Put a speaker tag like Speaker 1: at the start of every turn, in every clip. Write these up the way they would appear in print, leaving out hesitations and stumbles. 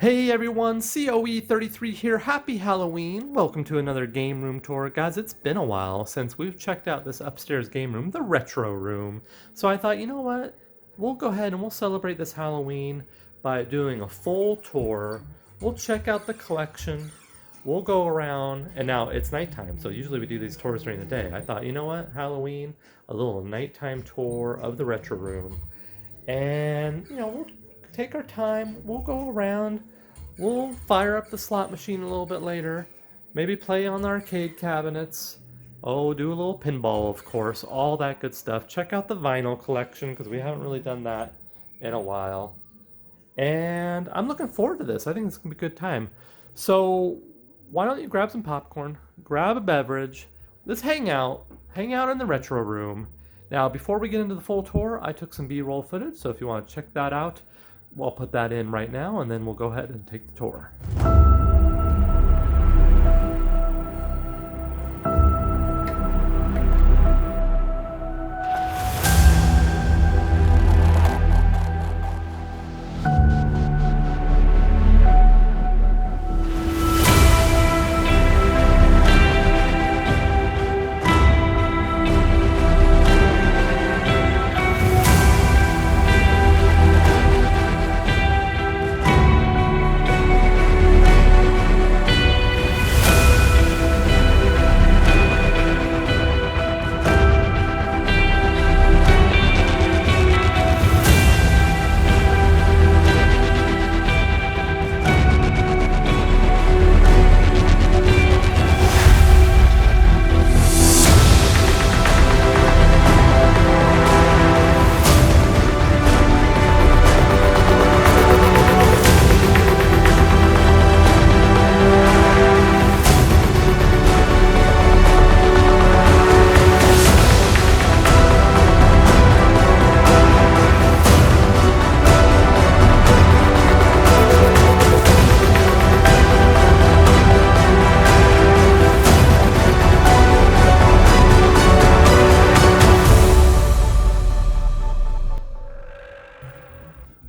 Speaker 1: Hey everyone, COE33 here. Happy Halloween. Welcome to another game room tour. Guys, it's been a while since we've checked out this upstairs game room, the retro room. So I thought, you know what? We'll go ahead and we'll celebrate this Halloween by doing a full tour. We'll check out the collection. We'll go around, and now it's nighttime, so usually we do these tours during the day. I thought, you know what? Halloween, a little nighttime tour of the retro room. And, we'll take our time. We'll go around. We'll fire up the slot machine a little bit later. Maybe play on the arcade cabinets. Oh, do a little pinball, of course. All that good stuff. Check out the vinyl collection because we haven't really done that in a while. And I'm looking forward to this. I think it's going to be a good time. So why don't you grab some popcorn, grab a beverage. Let's hang out. Hang out in the retro room. Now, before we get into the full tour, I took some B-roll footage. So if you want to check that out, I'll put that in right now, and then we'll go ahead and take the tour.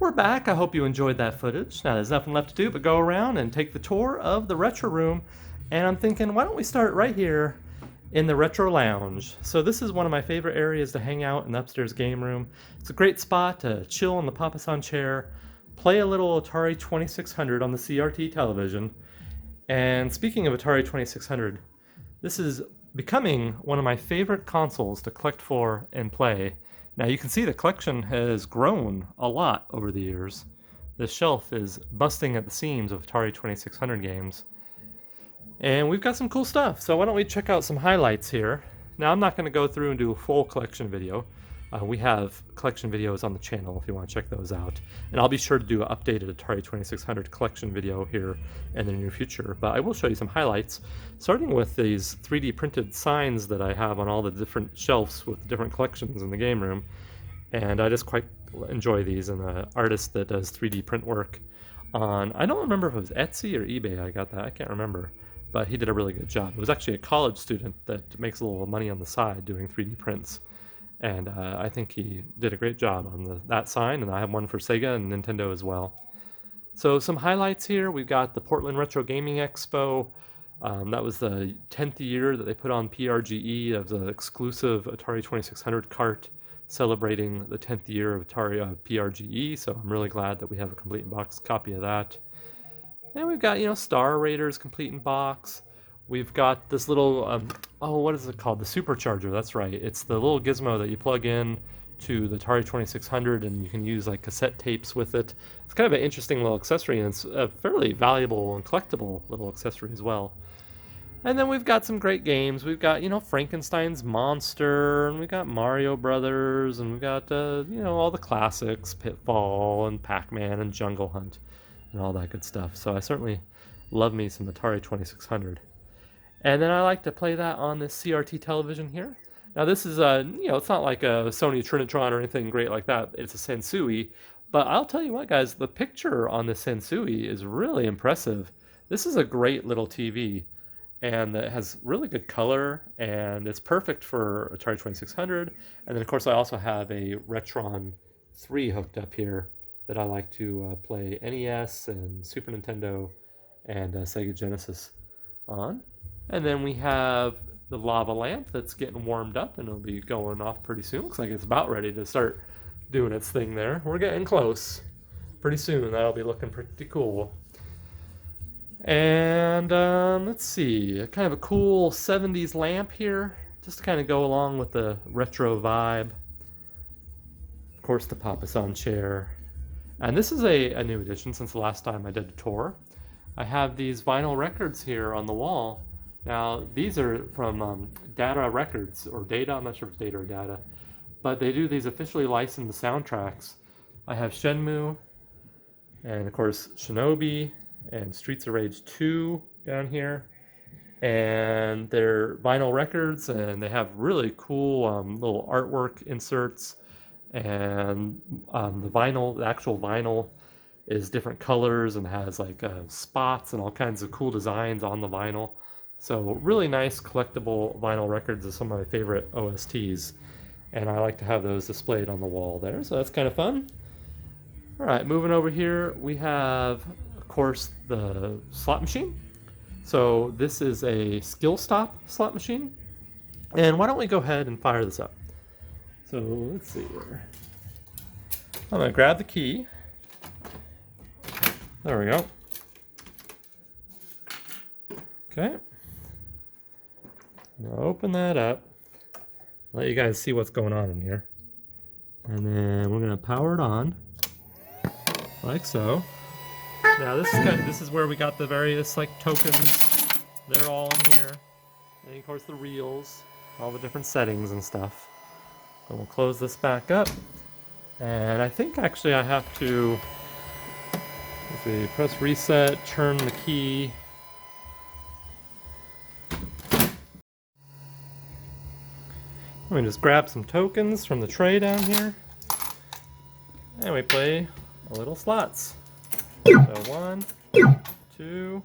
Speaker 1: We're back. I hope you enjoyed that footage. Now there's nothing left to do but go around and take the tour of the retro room. And I'm thinking, why don't we start right here in the retro lounge? So this is one of my favorite areas to hang out in the upstairs game room. It's a great spot to chill on the Papasan chair, play a little Atari 2600 on the CRT television. And speaking of Atari 2600, this is becoming one of my favorite consoles to collect for and play. Now you can see the collection has grown a lot over the years. This shelf is busting at the seams of Atari 2600 games. And we've got some cool stuff, so why don't we check out some highlights here. Now I'm not going to go through and do a full collection video. We have collection videos on the channel if you want to check those out. And I'll be sure to do an updated Atari 2600 collection video here in the near future. But I will show you some highlights, starting with these 3D printed signs that I have on all the different shelves with different collections in the game room. And I just quite enjoy these, and the artist that does 3D print work on, I don't remember if it was Etsy or eBay I got that, I can't remember. But he did a really good job. It was actually a college student that makes a little money on the side doing 3D prints. And I think he did a great job on that sign, and I have one for Sega and Nintendo as well. So some highlights here. We've got the Portland Retro Gaming Expo. That was the 10th year that they put on PRGE as an exclusive Atari 2600 cart celebrating the 10th year of Atari PRGE. So I'm really glad that we have a complete in box copy of that. And we've got, Star Raiders complete in box. We've got this little, what is it called? The supercharger, that's right. It's the little gizmo that you plug in to the Atari 2600, and you can use like cassette tapes with it. It's kind of an interesting little accessory, and it's a fairly valuable and collectible little accessory as well. And then we've got some great games. We've got, Frankenstein's Monster, and we've got Mario Brothers, and we've got, all the classics, Pitfall, and Pac-Man, and Jungle Hunt, and all that good stuff. So I certainly love me some Atari 2600. And then I like to play that on this CRT television here. Now this is it's not like a Sony Trinitron or anything great like that. It's a Sensui. But I'll tell you what, guys, the picture on the Sensui is really impressive. This is a great little TV. And it has really good color, and it's perfect for Atari 2600. And then, of course, I also have a Retron 3 hooked up here that I like to play NES and Super Nintendo and Sega Genesis on. And then we have the lava lamp that's getting warmed up, and it'll be going off pretty soon. Looks like it's about ready to start doing its thing there. We're getting close. Pretty soon that'll be looking pretty cool. And let's see, kind of a cool 70s lamp here, just to kind of go along with the retro vibe. Of course, the Papa-san chair. And this is a new addition since the last time I did a tour. I have these vinyl records here on the wall. Now, these are from Data Records, or Data, I'm not sure if it's Data or Data, but they do these officially licensed soundtracks. I have Shenmue, and of course Shinobi, and Streets of Rage 2 down here. And they're vinyl records, and they have really cool little artwork inserts. And the actual vinyl is different colors and has like spots and all kinds of cool designs on the vinyl. So really nice collectible vinyl records of some of my favorite OSTs. And I like to have those displayed on the wall there, so that's kind of fun. All right, moving over here, we have, of course, the slot machine. So this is a skill stop slot machine. And why don't we go ahead and fire this up? So let's see here. I'm gonna grab the key. There we go. Okay. I'm gonna open that up. Let you guys see what's going on in here. And then we're gonna power it on. Like so. Now this is where we got the various like tokens. They're all in here. And of course the reels, all the different settings and stuff. So we'll close this back up. And I think actually I have to, let's see, press reset, turn the key. We just grab some tokens from the tray down here. And we play a little slots. So 1, 2,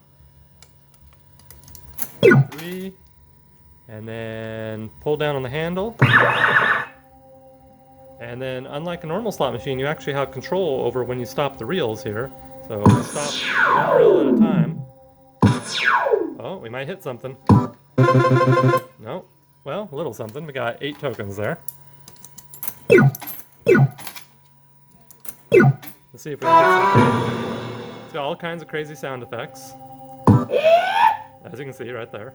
Speaker 1: 3, and then pull down on the handle. And then, unlike a normal slot machine, you actually have control over when you stop the reels here. So stop one reel at a time. Oh, we might hit something. No. Well, a little something. We got 8 tokens there. Let's see if we can get something. It's got all kinds of crazy sound effects. As you can see right there.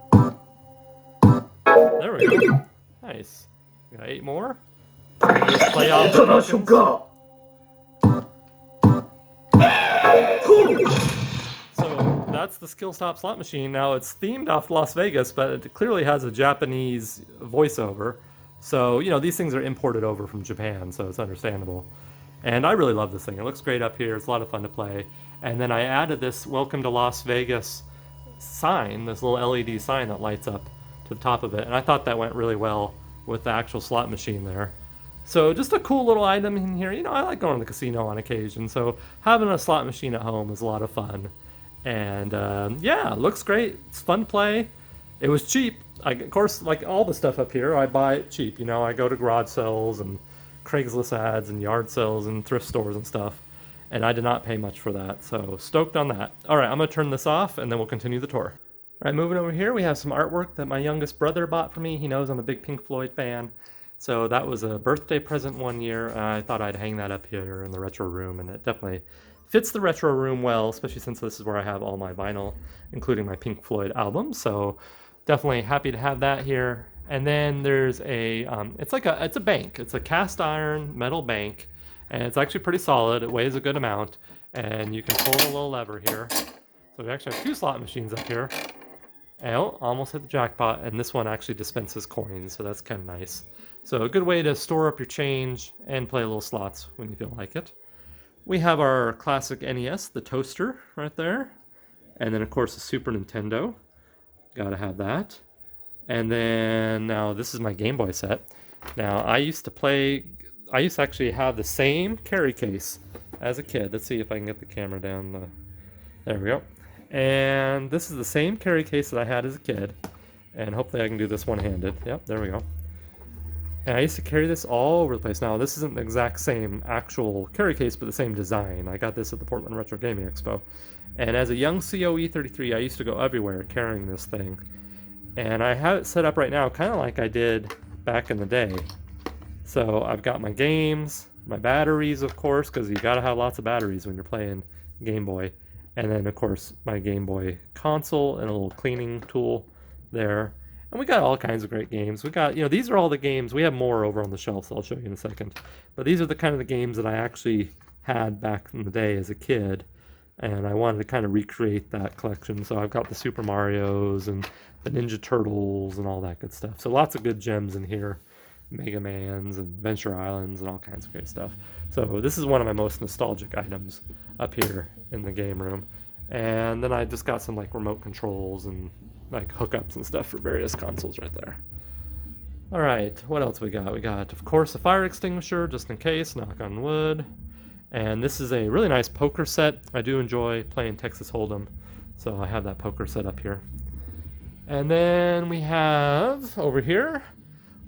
Speaker 1: There we go. Nice. We got 8 more. Just play off the tokens. So that's the Skill Stop slot machine. Now it's themed off Las Vegas, but it clearly has a Japanese voiceover. So, you know, these things are imported over from Japan, so it's understandable. And I really love this thing. It looks great up here. It's a lot of fun to play. And then I added this Welcome to Las Vegas sign, this little LED sign that lights up to the top of it. And I thought that went really well with the actual slot machine there. So just a cool little item in here. You know, I like going to the casino on occasion, so having a slot machine at home is a lot of fun. And yeah, it looks great. It's fun to play. It was cheap. Of course, like all the stuff up here, I buy it cheap. You know, I go to garage sales and Craigslist ads and yard sales and thrift stores and stuff. And I did not pay much for that, so stoked on that. All right, I'm gonna turn this off and then we'll continue the tour. All right, moving over here, we have some artwork that my youngest brother bought for me. He knows I'm a big Pink Floyd fan. So that was a birthday present one year. I thought I'd hang that up here in the retro room, and it definitely fits the retro room well, especially since this is where I have all my vinyl, including my Pink Floyd albums. So definitely happy to have that here. And then there's a, it's a bank. It's a cast iron metal bank, and it's actually pretty solid. It weighs a good amount, and you can pull a little lever here. So we actually have 2 slot machines up here. Oh, almost hit the jackpot, and this one actually dispenses coins, so that's kind of nice. So a good way to store up your change and play little slots when you feel like it. We have our classic NES, the toaster right there. And then of course the Super Nintendo. Gotta have that. And then now this is my Game Boy set. Now I used to actually have the same carry case as a kid. Let's see if I can get the camera down. There we go. And this is the same carry case that I had as a kid. And hopefully I can do this one-handed. Yep, there we go. And I used to carry this all over the place. Now, this isn't the exact same actual carry case, but the same design. I got this at the Portland Retro Gaming Expo. And as a young COE33, I used to go everywhere carrying this thing. And I have it set up right now kind of like I did back in the day. So I've got my games, my batteries, of course, because you gotta have lots of batteries when you're playing Game Boy. And then, of course, my Game Boy console and a little cleaning tool there. And we got all kinds of great games. We got, these are all the games. We have more over on the shelf, so I'll show you in a second. But these are the kind of the games that I actually had back in the day as a kid. And I wanted to kind of recreate that collection. So I've got the Super Marios and the Ninja Turtles and all that good stuff. So lots of good gems in here. Mega Mans and Adventure Islands and all kinds of great stuff. So this is one of my most nostalgic items up here in the game room. And then I just got some like remote controls and like hookups and stuff for various consoles right there. All right, what else we got? We got, of course, a fire extinguisher just in case, knock on wood. And this is a really nice poker set. I do enjoy playing Texas Hold'em, so I have that poker set up here. And then we have over here,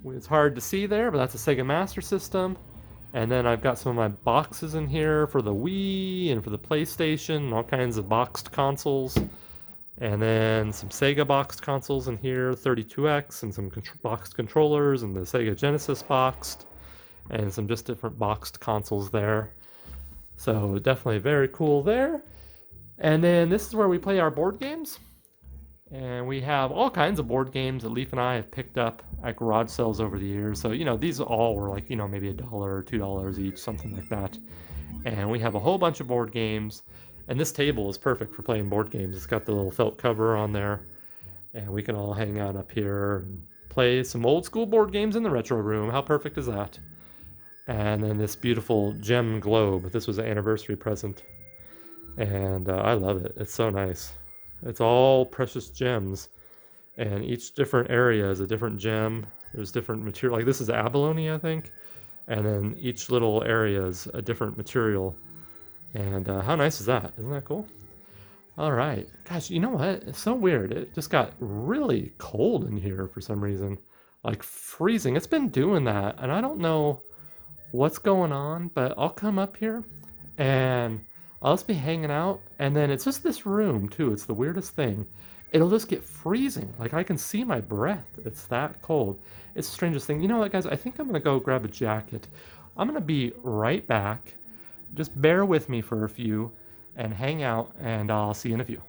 Speaker 1: it's hard to see there, but that's a Sega Master System. And then I've got some of my boxes in here for the Wii and for the PlayStation and all kinds of boxed consoles. And then some Sega boxed consoles in here, 32X, and some boxed controllers, and the Sega Genesis boxed, and some just different boxed consoles there. So definitely very cool there. And then this is where we play our board games. And we have all kinds of board games that Leaf and I have picked up at garage sales over the years. So, these all were like, maybe $1 or $2 each, something like that. And we have a whole bunch of board games. And this table is perfect for playing board games. It's got the little felt cover on there. And we can all hang out up here and play some old school board games in the retro room. How perfect is that? And then this beautiful gem globe. This was an anniversary present. And I love it. It's so nice. It's all precious gems. And each different area is a different gem. There's different material. Like this is abalone, I think. And then each little area is a different material. And how nice is that? Isn't that cool? All right. Gosh, you know what? It's so weird. It just got really cold in here for some reason. Like freezing. It's been doing that. And I don't know what's going on, but I'll come up here and I'll just be hanging out. And then it's just this room, too. It's the weirdest thing. It'll just get freezing. Like I can see my breath. It's that cold. It's the strangest thing. You know what, guys? I think I'm going to go grab a jacket. I'm going to be right back. Just bear with me for a few and hang out, and I'll see you in a few.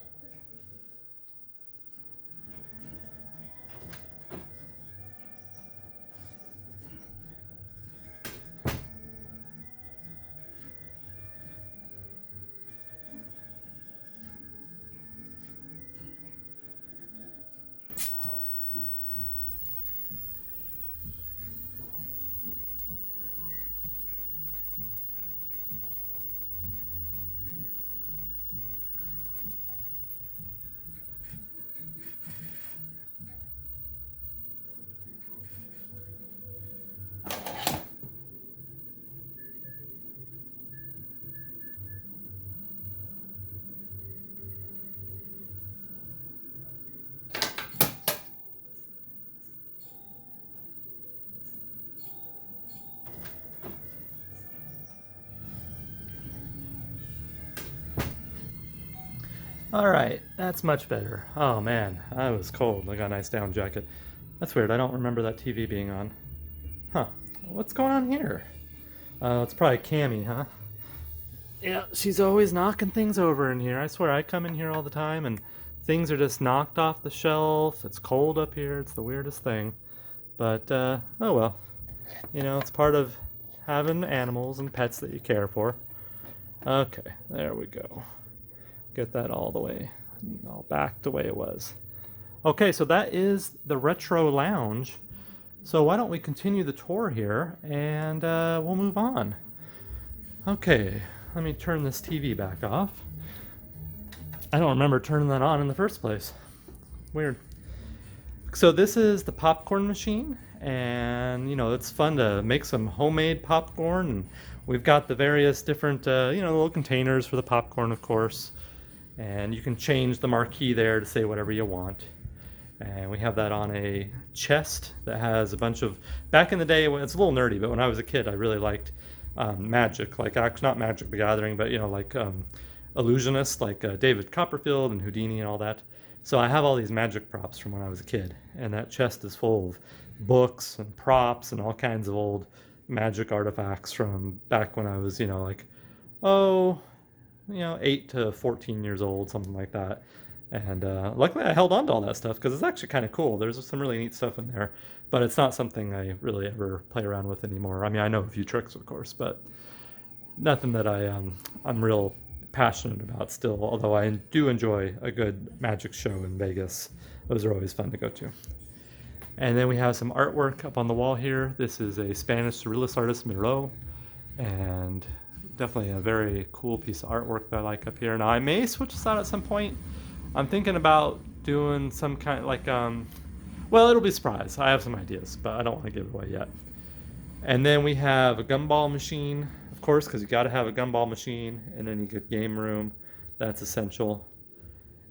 Speaker 1: All right, that's much better. Oh man, I was cold. I got a nice down jacket. That's weird. I don't remember that TV being on. Huh? What's going on here? It's probably Cammy, huh? Yeah, she's always knocking things over in here. I swear, I come in here all the time and things are just knocked off the shelf. It's cold up here. It's the weirdest thing. But oh well. It's part of having animals and pets that you care for. Okay, there we go. Get that all the way, all back the way it was. Okay, so that is the Retro Lounge. So why don't we continue the tour here and we'll move on. Okay, let me turn this TV back off. I don't remember turning that on in the first place. Weird. So this is the popcorn machine, and it's fun to make some homemade popcorn. And we've got the various different little containers for the popcorn, of course. And you can change the marquee there to say whatever you want. And we have that on a chest that has a bunch of, back in the day, it's a little nerdy, but when I was a kid, I really liked magic, like not Magic the Gathering, but like illusionists, like David Copperfield and Houdini and all that. So I have all these magic props from when I was a kid, and that chest is full of books and props and all kinds of old magic artifacts from back when I was, like, 8 to 14 years old, something like that. And luckily I held on to all that stuff because it's actually kind of cool. There's some really neat stuff in there, but it's not something I really ever play around with anymore. I mean, I know a few tricks, of course, but nothing that I'm real passionate about still, although I do enjoy a good magic show in Vegas. Those are always fun to go to. And then we have some artwork up on the wall here. This is a Spanish surrealist artist, Miro, and definitely a very cool piece of artwork that I like up here. Now I may switch this out at some point. I'm thinking about doing some kind of like, well, it'll be a surprise. I have some ideas, but I don't want to give it away yet. And then we have a gumball machine, of course, because you got to have a gumball machine in any good game room. That's essential.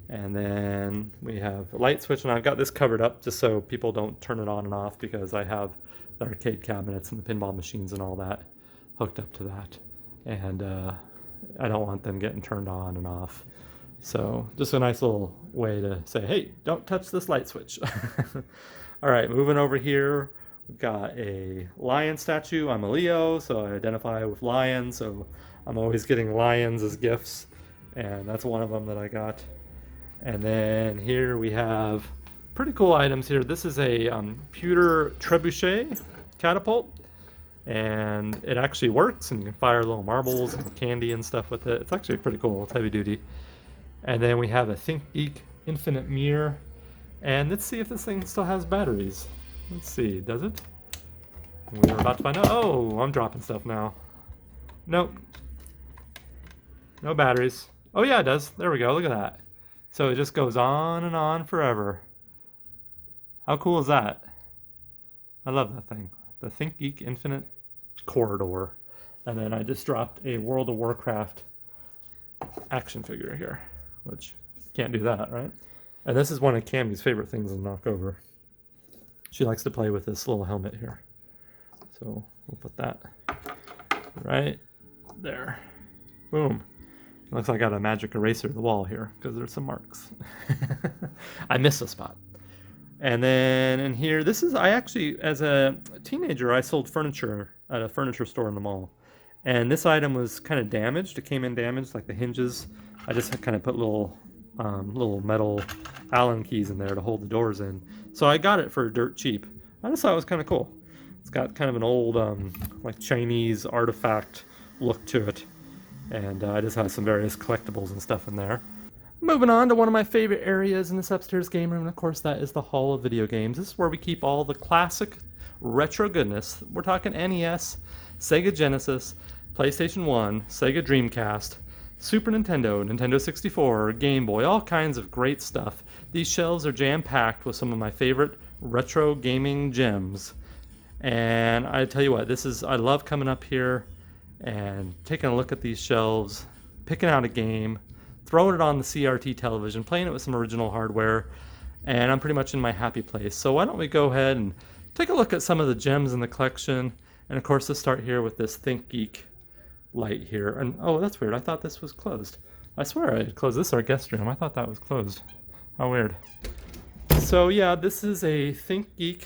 Speaker 1: And then we have a light switch, and I've got this covered up just so people don't turn it on and off, because I have the arcade cabinets and the pinball machines and all that hooked up to that. And I don't want them getting turned on and off. So just a nice little way to say, hey, don't touch this light switch. All right, moving over here, we've got a lion statue. I'm a Leo, so I identify with lions, so I'm always getting lions as gifts, and that's one of them that I got. And then here we have pretty cool items here. This is a pewter trebuchet catapult, and it actually works, and you can fire little marbles and candy and stuff with it. It's actually pretty cool. It's heavy duty. And then we have a ThinkGeek infinite mirror, and let's see if this thing still has batteries. Let's see, does it? We're about to find out. Oh, I'm dropping stuff now. Nope. No batteries. Oh yeah, it does. There we go. Look at that. So it just goes on and on forever. How cool is that? I love that thing. The ThinkGeek Infinite Corridor. And then I just dropped a World of Warcraft action figure here, which can't do that, right? And this is one of Cammie's favorite things to knock over. She likes to play with this little helmet here. So we'll put that right there. Boom. Looks like I got a magic eraser to the wall here because there's some marks. I missed a spot. And then in here, this is, I actually, as a teenager, I sold furniture at a furniture store in the mall. And this item was kind of damaged. It came in damaged, like the hinges. I just kind of put little metal Allen keys in there to hold the doors in. So I got it for dirt cheap. I just thought it was kind of cool. It's got kind of an old, like Chinese artifact look to it. And I just have some various collectibles and stuff in there. Moving on to one of my favorite areas in this upstairs game room, and of course that is the Hall of Video Games. This is where we keep all the classic retro goodness. We're talking NES, Sega Genesis, PlayStation 1, Sega Dreamcast, Super Nintendo, Nintendo 64, Game Boy, all kinds of great stuff. These shelves are jam-packed with some of my favorite retro gaming gems. And I tell you what, I love coming up here and taking a look at these shelves, picking out a game, throwing it on the CRT television, playing it with some original hardware, and I'm pretty much in my happy place. So why don't we go ahead and take a look at some of the gems in the collection. And of course, let's start here with this ThinkGeek light here. And oh, that's weird. I thought this was closed. I swear I had closed this, our guest room. I thought that was closed. How weird. So yeah, this is a ThinkGeek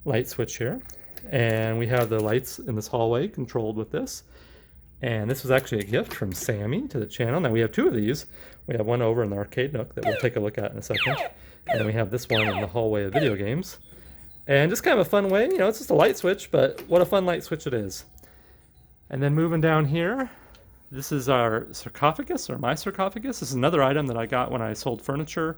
Speaker 1: light switch here. And we have the lights in this hallway controlled with this. And this was actually a gift from Sammy to the channel. Now we have two of these. We have one over in the arcade nook that we'll take a look at in a second. And then we have this one in the hallway of video games. And just kind of a fun way, it's just a light switch, but what a fun light switch it is. And then moving down here, this is our sarcophagus, or my sarcophagus. This is another item that I got when I sold furniture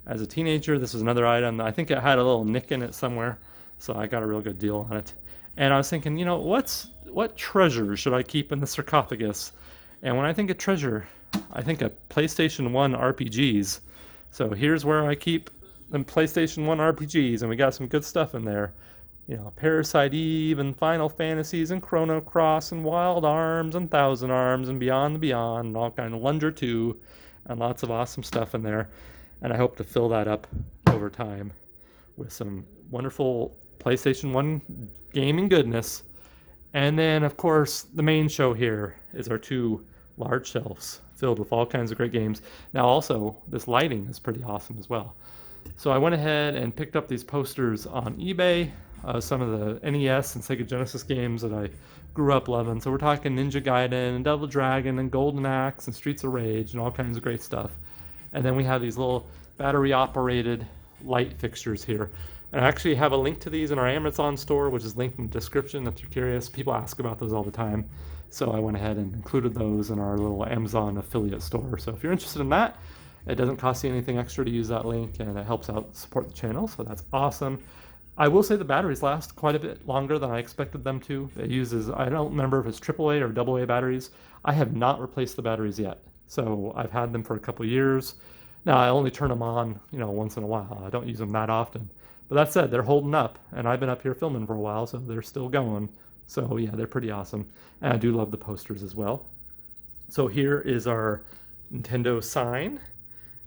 Speaker 1: as a teenager. This was another item. I think it had a little nick in it somewhere, so I got a real good deal on it. And I was thinking, what treasure should I keep in the sarcophagus? And when I think of treasure, I think of PlayStation 1 RPGs. So here's where I keep the PlayStation 1 RPGs, and we got some good stuff in there. Parasite Eve and Final Fantasies and Chrono Cross and Wild Arms and Thousand Arms and Beyond the Beyond and all kind of Lunger 2 and lots of awesome stuff in there. And I hope to fill that up over time with some wonderful PlayStation 1 gaming goodness. And then, of course, the main show here is our 2 large shelves filled with all kinds of great games. Now, also, this lighting is pretty awesome as well. So I went ahead and picked up these posters on eBay, some of the NES and Sega Genesis games that I grew up loving. So we're talking Ninja Gaiden and Double Dragon and Golden Axe and Streets of Rage and all kinds of great stuff. And then we have these little battery-operated light fixtures here. And I actually have a link to these in our Amazon store, which is linked in the description if you're curious. People ask about those all the time. So I went ahead and included those in our little Amazon affiliate store. So if you're interested in that, it doesn't cost you anything extra to use that link, and it helps out support the channel, so that's awesome. I will say the batteries last quite a bit longer than I expected them to. It uses, I don't remember if it's AAA or AA batteries. I have not replaced the batteries yet. So I've had them for a couple years. Now I only turn them on, once in a while. I don't use them that often. But that said, they're holding up, and I've been up here filming for a while, so they're still going. So yeah, they're pretty awesome. And I do love the posters as well. So here is our Nintendo sign.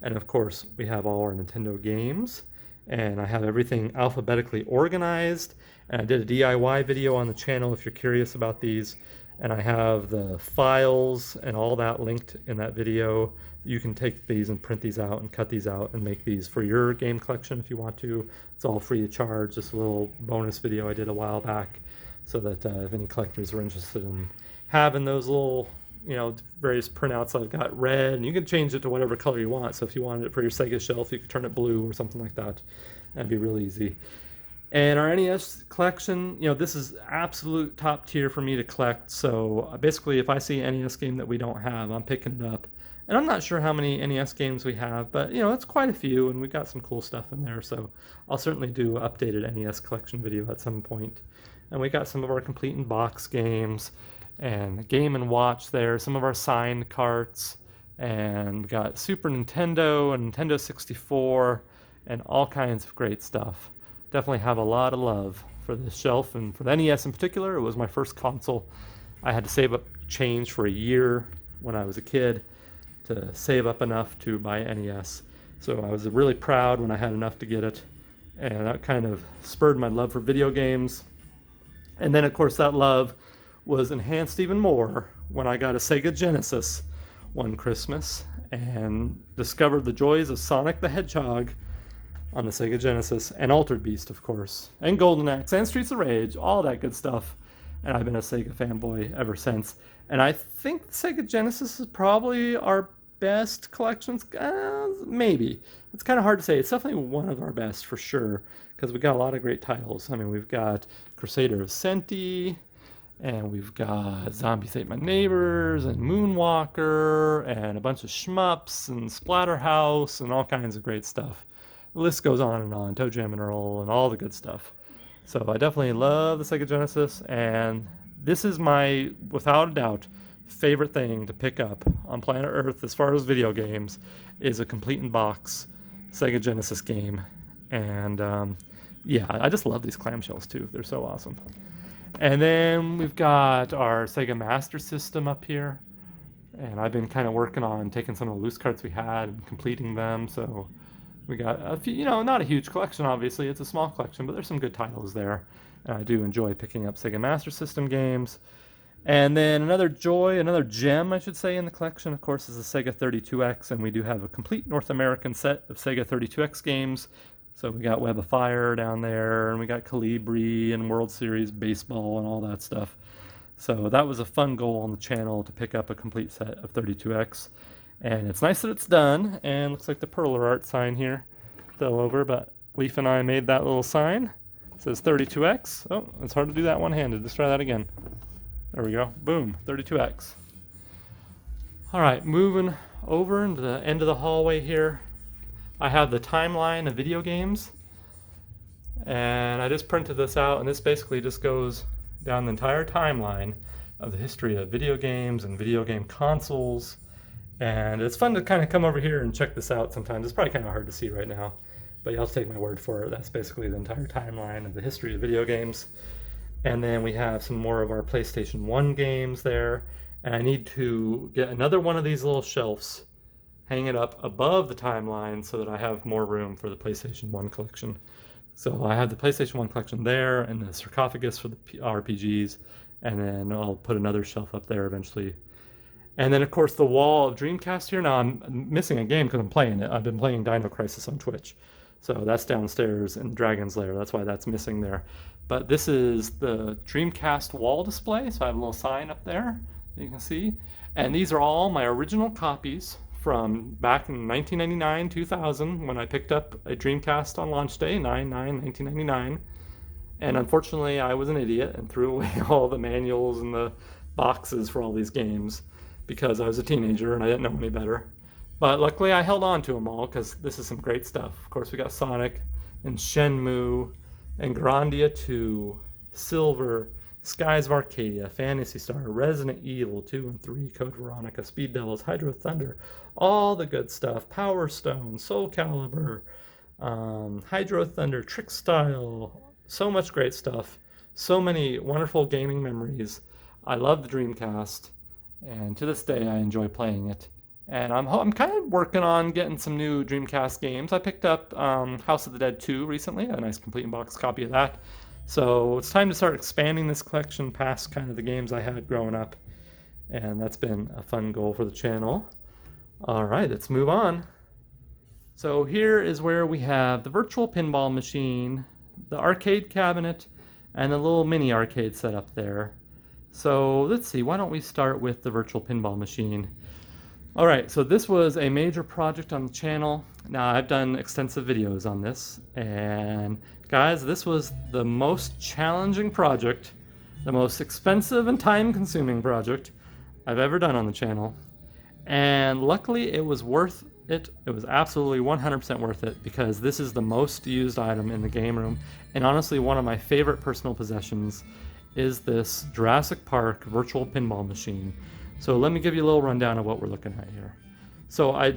Speaker 1: And of course, we have all our Nintendo games. And I have everything alphabetically organized. And I did a DIY video on the channel if you're curious about these. And I have the files and all that linked in that video. You can take these and print these out and cut these out and make these for your game collection if you want to. It's all free of charge. Just a little bonus video I did a while back, so that if any collectors are interested in having those little, various printouts, I've got red, and you can change it to whatever color you want. So if you wanted it for your Sega shelf, you could turn it blue or something like that. That'd be really easy. And our NES collection, this is absolute top tier for me to collect. So basically, if I see an NES game that we don't have, I'm picking it up. And I'm not sure how many NES games we have, but it's quite a few, and we've got some cool stuff in there. So I'll certainly do an updated NES collection video at some point. And we got some of our complete in box games and Game and Watch there, some of our signed carts, and we got Super Nintendo and Nintendo 64 and all kinds of great stuff. Definitely have a lot of love for this shelf, and for the NES in particular. It was my first console. I had to save up change for a year when I was a kid to save up enough to buy an NES. So I was really proud when I had enough to get it, and that kind of spurred my love for video games. And then, of course, that love was enhanced even more when I got a Sega Genesis one Christmas and discovered the joys of Sonic the Hedgehog on the Sega Genesis, and Altered Beast, of course, and Golden Axe, and Streets of Rage, all that good stuff. And I've been a Sega fanboy ever since. And I think the Sega Genesis is probably our best collections. Maybe. It's kind of hard to say. It's definitely one of our best for sure, because we got a lot of great titles. I mean, we've got Crusader of Senti, and we've got Zombies Ate My Neighbors, and Moonwalker, and a bunch of shmups, and Splatterhouse, and all kinds of great stuff. The list goes on, Toe Jam and Earl, and all the good stuff. So I definitely love the Sega Genesis, and this is my, without a doubt, favorite thing to pick up on planet Earth as far as video games, is a complete in box Sega Genesis game. And yeah, I just love these clamshells too. They're so awesome. And then we've got our Sega Master System up here, and I've been kind of working on taking some of the loose carts we had and completing them. So we got a few, not a huge collection, obviously. It's a small collection, but there's some good titles there. And I do enjoy picking up Sega Master System games. And then another gem, I should say, in the collection, of course, is the Sega 32X. And we do have a complete North American set of Sega 32X games. So we got Web of Fire down there, and we got Calibri and World Series Baseball and all that stuff. So that was a fun goal on the channel, to pick up a complete set of 32X. And it's nice that it's done, and looks like the Perler art sign here fell over, but Leaf and I made that little sign. It says 32X. Oh, it's hard to do that one-handed. Let's try that again. There we go. Boom, 32X. All right, moving over into the end of the hallway here. I have the timeline of video games, and I just printed this out, and this basically just goes down the entire timeline of the history of video games and video game consoles. And it's fun to kind of come over here and check this out sometimes. It's probably kind of hard to see right now, but you'll have to take my word for it. That's basically the entire timeline of the history of video games. And then we have some more of our PlayStation 1 games there. And I need to get another one of these little shelves hang it up above the timeline so that I have more room for the PlayStation 1 collection. So I have the PlayStation 1 collection there and the sarcophagus for the RPGs, and then I'll put another shelf up there eventually. And then, of course, the wall of Dreamcast here. Now, I'm missing a game because I'm playing it. I've been playing Dino Crisis on Twitch. So that's downstairs in Dragon's Lair. That's why that's missing there. But this is the Dreamcast wall display. So I have a little sign up there that you can see. And these are all my original copies from back in 1999, 2000, when I picked up a Dreamcast on launch day, 9/9/1999. And unfortunately, I was an idiot and threw away all the manuals and the boxes for all these games because I was a teenager and I didn't know any better. But luckily, I held on to them all because this is some great stuff. Of course, we got Sonic and Shenmue and Grandia 2, Silver, Skies of Arcadia, Phantasy Star, Resident Evil 2 and 3, Code Veronica, Speed Devils, Hydro Thunder, all the good stuff, Power Stone, Soul Calibur, Hydro Thunder, Trick Style, so much great stuff, so many wonderful gaming memories. I love the Dreamcast, and to this day I enjoy playing it. And I'm kind of working on getting some new Dreamcast games. I picked up House of the Dead 2 recently, a nice complete in box copy of that. So it's time to start expanding this collection past kind of the games I had growing up. And that's been a fun goal for the channel. All right, let's move on. So here is where we have the virtual pinball machine, the arcade cabinet, and the little mini arcade set up there. So let's see, why don't we start with the virtual pinball machine. All right, so this was a major project on the channel. Now, I've done extensive videos on this, and guys, this was the most challenging project, the most expensive and time-consuming project I've ever done on the channel. And luckily, it was worth it. It was absolutely 100% worth it because this is the most used item in the game room. And honestly, one of my favorite personal possessions is this Jurassic Park virtual pinball machine. So let me give you a little rundown of what we're looking at here. So I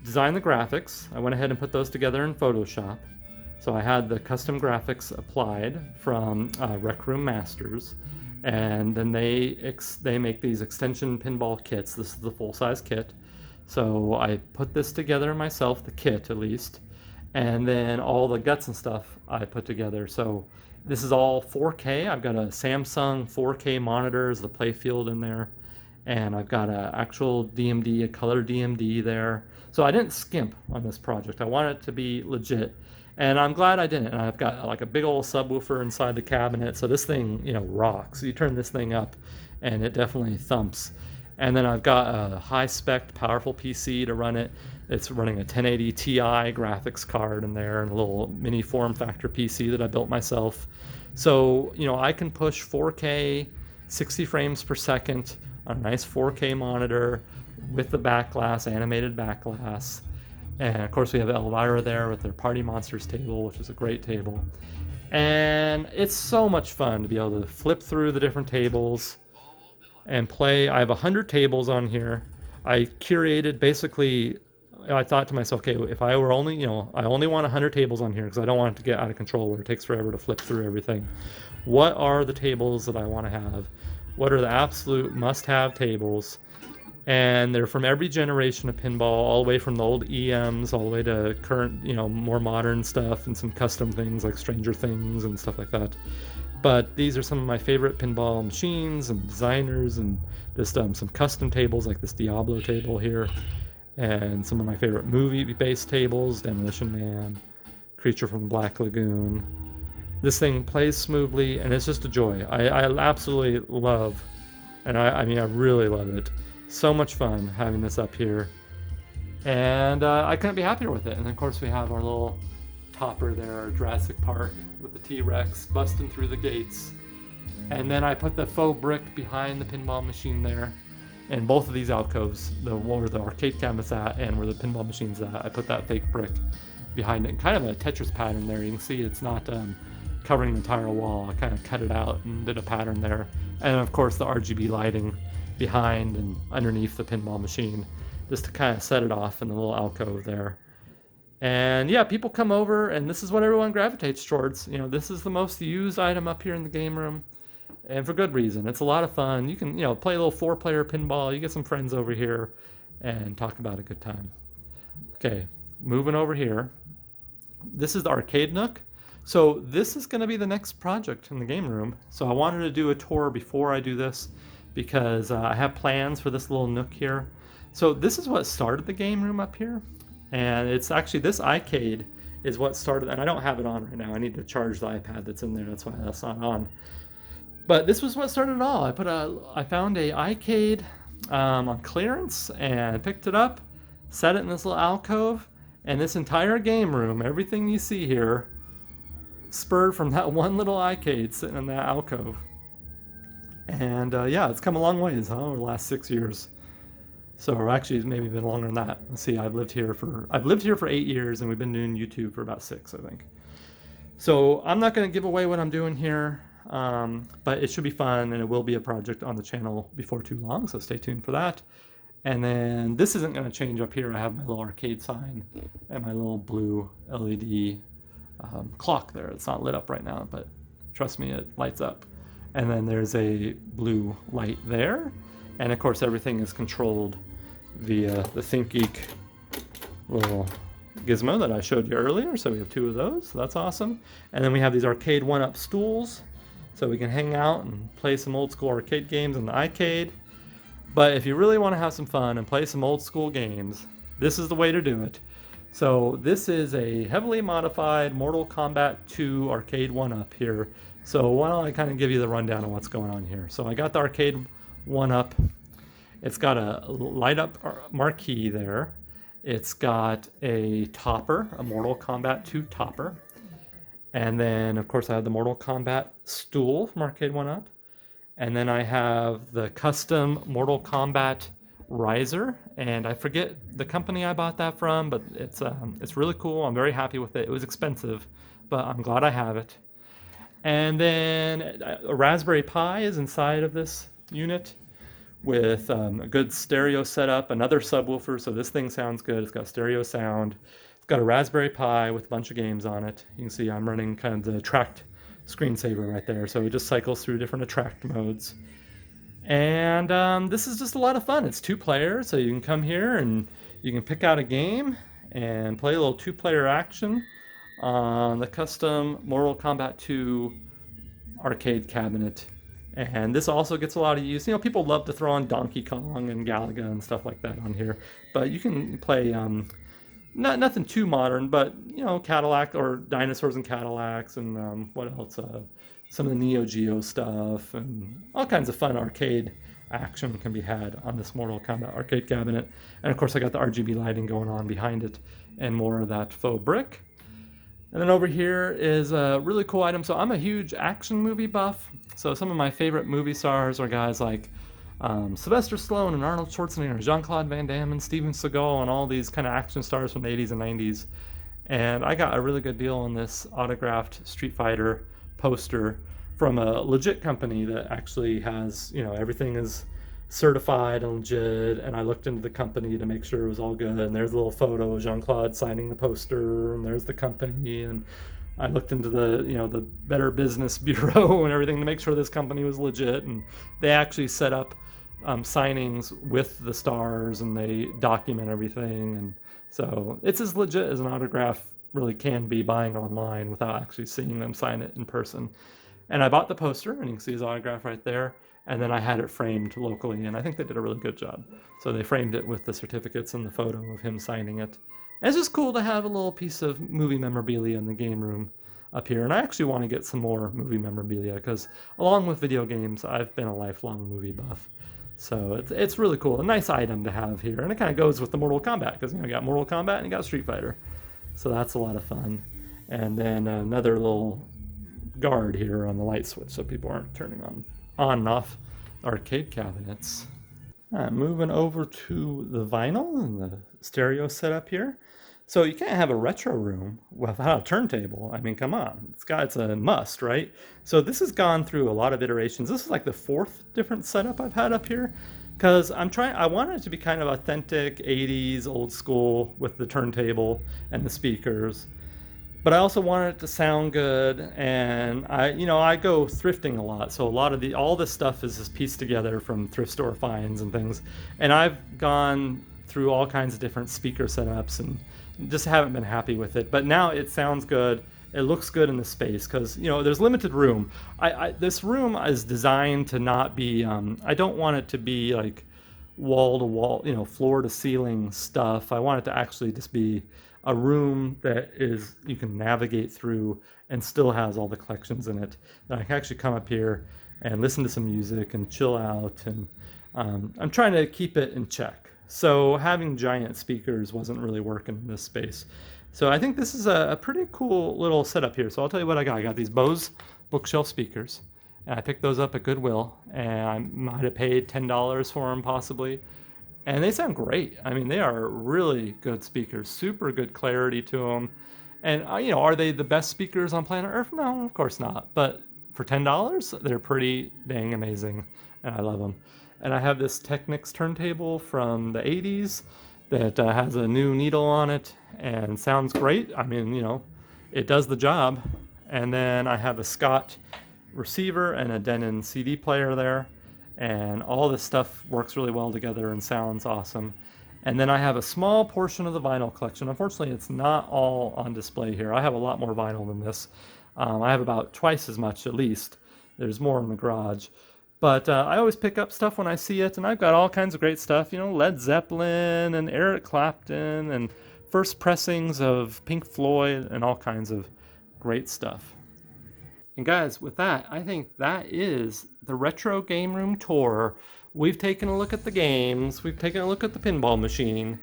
Speaker 1: designed the graphics. I went ahead and put those together in Photoshop. So I had the custom graphics applied from Rec Room Masters, and then they make these extension pinball kits. This is the full-size kit. So I put this together myself, the kit at least, and then all the guts and stuff I put together. So this is all 4K. I've got a Samsung 4K monitor as the playfield in there. And I've got an actual DMD, a color DMD there. So I didn't skimp on this project. I want it to be legit. And I'm glad I didn't. And I've got like a big old subwoofer inside the cabinet. So this thing, you know, rocks. You turn this thing up and it definitely thumps. And then I've got a high-spec, powerful PC to run it. It's running a 1080 Ti graphics card in there and a little mini form factor PC that I built myself. So, you know, I can push 4K, 60 frames per second, on a nice 4K monitor with the back glass, animated back glass. And of course we have Elvira there with their Party Monsters table, which is a great table. And it's so much fun to be able to flip through the different tables and play. I have 100 tables on here. I curated basically, I thought to myself, okay, if I were only, you know, I only want 100 tables on here because I don't want it to get out of control where it takes forever to flip through everything. What are the tables that I want to have? What are the absolute must-have tables? And they're from every generation of pinball, all the way from the old EMs, all the way to current, you know, more modern stuff and some custom things like Stranger Things and stuff like that. But these are some of my favorite pinball machines and designers, and just some custom tables like this Diablo table here, and some of my favorite movie-based tables, Demolition Man, Creature from the Black Lagoon. This thing plays smoothly, and it's just a joy. I absolutely love, and I mean, I really love it. So much fun having this up here. And I couldn't be happier with it. And of course we have our little topper there, Jurassic Park, with the T-Rex busting through the gates. And then I put the faux brick behind the pinball machine there. And both of these alcoves, where the arcade cabinet's at and where the pinball machine's at, I put that fake brick behind it. Kind of a Tetris pattern there. You can see it's not covering the entire wall. I kind of cut it out and did a pattern there. And of course the RGB lighting behind and underneath the pinball machine, just to kind of set it off in the little alcove there. And yeah, people come over and this is what everyone gravitates towards. You know, this is the most used item up here in the game room, and for good reason. It's a lot of fun. You can, you know, play a little 4-player pinball. You get some friends over here and talk about a good time. Okay, moving over here. This is the arcade nook. So this is going to be the next project in the game room. So I wanted to do a tour before I do this because I have plans for this little nook here. So this is what started the game room up here. And it's actually this iCade is what started, and I don't have it on right now. I need to charge the iPad that's in there. That's why that's not on. But this was what started it all. I found a iCade on clearance and picked it up, set it in this little alcove, and this entire game room, everything you see here, spurred from that one little iCade sitting in that alcove. And yeah, it's come a long ways, huh, over the last 6 years. So actually, it's maybe been longer than that. Let's see, I've lived here for 8 years, and we've been doing YouTube for about 6, I think. So I'm not going to give away what I'm doing here, but it should be fun, and it will be a project on the channel before too long. So stay tuned for that. And then this isn't going to change up here. I have my little arcade sign and my little blue LED clock there. It's not lit up right now, but trust me, it lights up. And then there's a blue light there. And of course, everything is controlled via the ThinkGeek little gizmo that I showed you earlier. So we have 2 of those. So that's awesome. And then we have these arcade 1-up stools. So we can hang out and play some old school arcade games in the iCade. But if you really want to have some fun and play some old school games, this is the way to do it. So this is a heavily modified Mortal Kombat 2 arcade 1-up here. So why don't I kind of give you the rundown of what's going on here. So I got the arcade 1-up. It's got a light up marquee there. It's got a topper, a Mortal Kombat 2 topper. And then of course I have the Mortal Kombat stool from arcade 1-up. And then I have the custom Mortal Kombat riser, and I forget the company I bought that from, but it's really cool. I'm very happy with it. It was expensive, but I'm glad I have it. And then a Raspberry Pi is inside of this unit with a good stereo setup, another subwoofer, so this thing sounds good. It's got stereo sound. It's got a Raspberry Pi with a bunch of games on it. You can see I'm running kind of the tracked screensaver right there, so it just cycles through different attract modes. And this is just a lot of fun. It's 2 players, so you can come here and you can pick out a game and play a little 2-player action on the custom Mortal Kombat 2 arcade cabinet. And this also gets a lot of use. You know, people love to throw on Donkey Kong and Galaga and stuff like that on here, but you can play nothing too modern, but you know, Cadillac or dinosaurs and Cadillacs, and what else? Some of the Neo Geo stuff, and all kinds of fun arcade action can be had on this Mortal Kombat arcade cabinet. And of course, I got the RGB lighting going on behind it, and more of that faux brick. And then over here is a really cool item. So I'm a huge action movie buff. So some of my favorite movie stars are guys like Sylvester Stallone and Arnold Schwarzenegger, Jean-Claude Van Damme and Steven Seagal, and all these kind of action stars from the 80s and 90s. And I got a really good deal on this autographed Street Fighter poster from a legit company that actually has, you know, everything is certified and legit. And I looked into the company to make sure it was all good. And there's a little photo of Jean-Claude signing the poster, and there's the company. And I looked into the, you know, the Better Business Bureau and everything to make sure this company was legit. And they actually set up signings with the stars, and they document everything. And so it's as legit as an autograph really can be, buying online without actually seeing them sign it in person. And I bought the poster, and you can see his autograph right there. And then I had it framed locally, and I think they did a really good job. So they framed it with the certificates and the photo of him signing it. And it's just cool to have a little piece of movie memorabilia in the game room up here. And I actually want to get some more movie memorabilia, because along with video games, I've been a lifelong movie buff. So it's really cool. A nice item to have here. And it kind of goes with the Mortal Kombat, because, you know, you got Mortal Kombat and you got Street Fighter. So that's a lot of fun. And then another little guard here on the light switch, so people aren't turning on and off arcade cabinets. Moving over to the vinyl and the stereo setup here. So you can't have a retro room without a turntable. I mean, come on, it's a must, right? So this has gone through a lot of iterations. This is like the 4th different setup I've had up here, because I want it to be kind of authentic 80s old school with the turntable and the speakers. But I also want it to sound good, and I go thrifting a lot, so a lot of all this stuff is just pieced together from thrift store finds and things. And I've gone through all kinds of different speaker setups and just haven't been happy with it. But now it sounds good. It looks good in the space because, you know, there's limited room. This room is designed to not be, I don't want it to be like wall to wall, you know, floor to ceiling stuff. I want it to actually just be a room that is, you can navigate through and still has all the collections in it. That I can actually come up here and listen to some music and chill out. And I'm trying to keep it in check. So having giant speakers wasn't really working in this space. So I think this is a pretty cool little setup here. So I'll tell you what I got. I got these Bose bookshelf speakers, and I picked those up at Goodwill, and I might have paid $10 for them possibly. And they sound great. I mean, they are really good speakers, super good clarity to them. And you know, are they the best speakers on planet Earth? No, of course not. But for $10, they're pretty dang amazing, and I love them. And I have this Technics turntable from the 80s that has a new needle on it and sounds great. I mean, you know, it does the job. And then I have a Scott receiver and a Denon CD player there, and all this stuff works really well together and sounds awesome. And then I have a small portion of the vinyl collection. Unfortunately, it's not all on display here. I have a lot more vinyl than this. I have about twice as much at least. There's more in the garage. But I always pick up stuff when I see it, and I've got all kinds of great stuff. You know, Led Zeppelin and Eric Clapton and first pressings of Pink Floyd and all kinds of great stuff. And guys, with that, I think that is the Retro Game Room tour. We've taken a look at the games. We've taken a look at the pinball machine.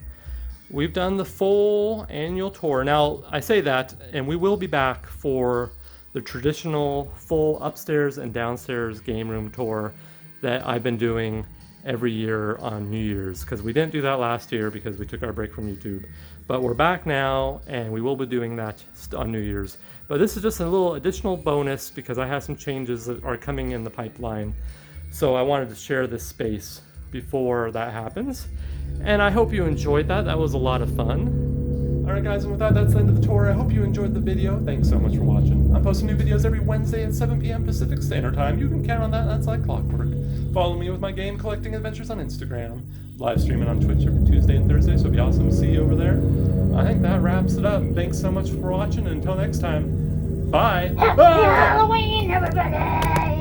Speaker 1: We've done the full annual tour. Now, I say that, and we will be back for the traditional full upstairs and downstairs game room tour that I've been doing every year on New Year's, because we didn't do that last year because we took our break from YouTube. But we're back now, and we will be doing that on New Year's. But this is just a little additional bonus because I have some changes that are coming in the pipeline. So I wanted to share this space before that happens. And I hope you enjoyed that. That was a lot of fun. Alright guys, and with that, that's the end of the tour. I hope you enjoyed the video. Thanks so much for watching. I'm posting new videos every Wednesday at 7 p.m. Pacific Standard Time. You can count on that. That's like clockwork. Follow me with my game collecting adventures on Instagram. Live streaming on Twitch every Tuesday and Thursday, so it'll be awesome to see you over there. I think that wraps it up. Thanks so much for watching, and until next time, bye!
Speaker 2: Happy Halloween, everybody!